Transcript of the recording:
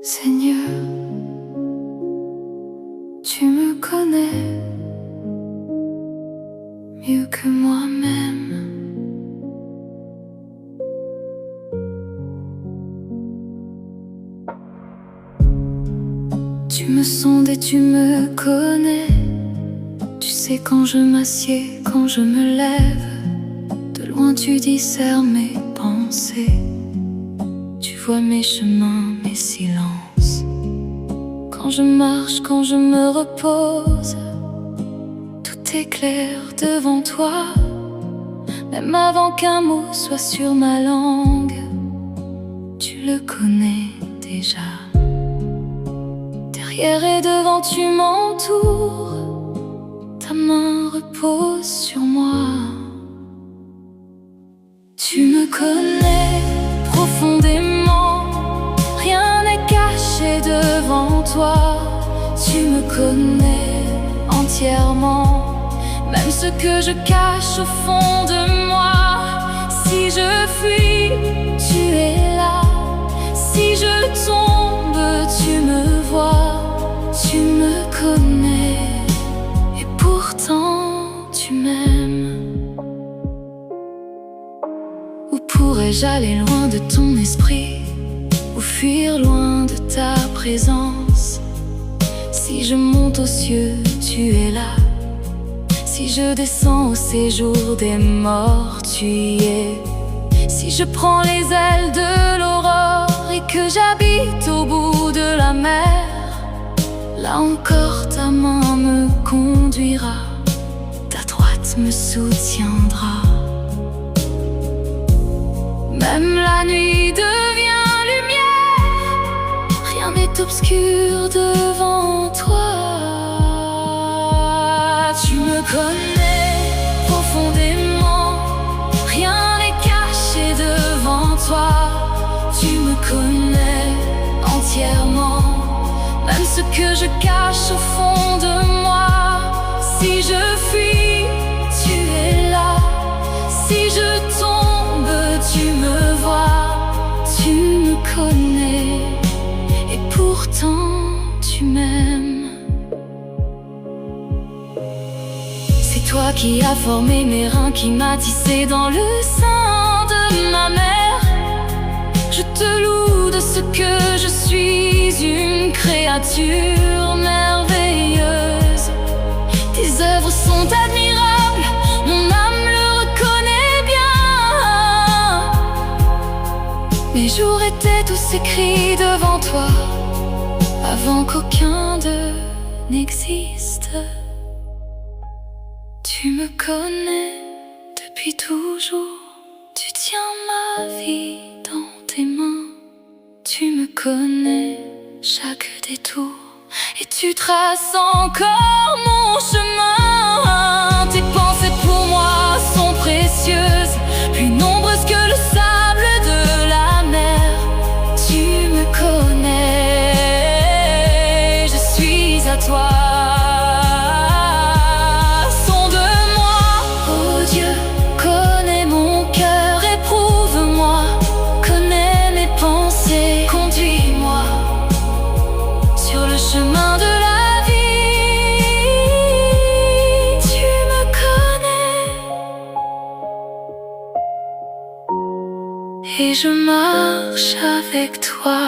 Seigneur, tu me connais mieux que moi-même. Tu me sondes et tu me connais. Tu sais quand je m'assieds, quand je me lève. De loin tu discernes mes pensées. Tu vois mes chemins, mes silences. Quand je marche, quand je me repose, tout est clair devant toi. Même avant qu'un mot soit sur ma langue, tu le connais déjà. Derrière et devant tu m'entoures, ta main repose sur moi. Tu me connais profondément, rien n'est caché devant toi. Tu me connais entièrement, même ce que je cache au fond de moi. Si je fuis, tu es là. Si je tombe, tu me vois. Tu me connais et pourtant tu m'aimes. Où pourrais-je aller loin de ton esprit, ou fuir loin de ta présence? Si je monte aux cieux, tu es là. Si je descends au séjour des morts, tu y es. Si je prends les ailes de l'aurore et que j'habite au bout de la mer, là encore ta main me conduira, ta droite me soutiendra. Même la nuit devient lumière, rien n'est obscur devant toi. Tu me connais profondément, rien n'est caché devant toi. Tu me connais entièrement, même ce que je cache au fond de moi. Si je fuis, tu es là. Si je tombe, tu me vois. Tu me connais et pourtant tu m'aimes. C'est toi qui as formé mes reins, qui m'as tissé dans le sein de ma mère. Je te loue de ce que je suis, une créature merveilleuse. Tes œuvres sont admirables, mon âme le reconnaît bien. Mes jours étaient tous écrits devant toi, avant qu'aucun d'eux n'existe. Tu me connais depuis toujours, tu tiens ma vie dans tes mains. Tu me connais chaque détour et tu traces encore mon chemin. Tes pensées pour moi sont précieuses, plus nombreuses que le sable de la mer. Tu me connais, je suis à toi. Chemin de la vie, tu me connais et je marche avec toi.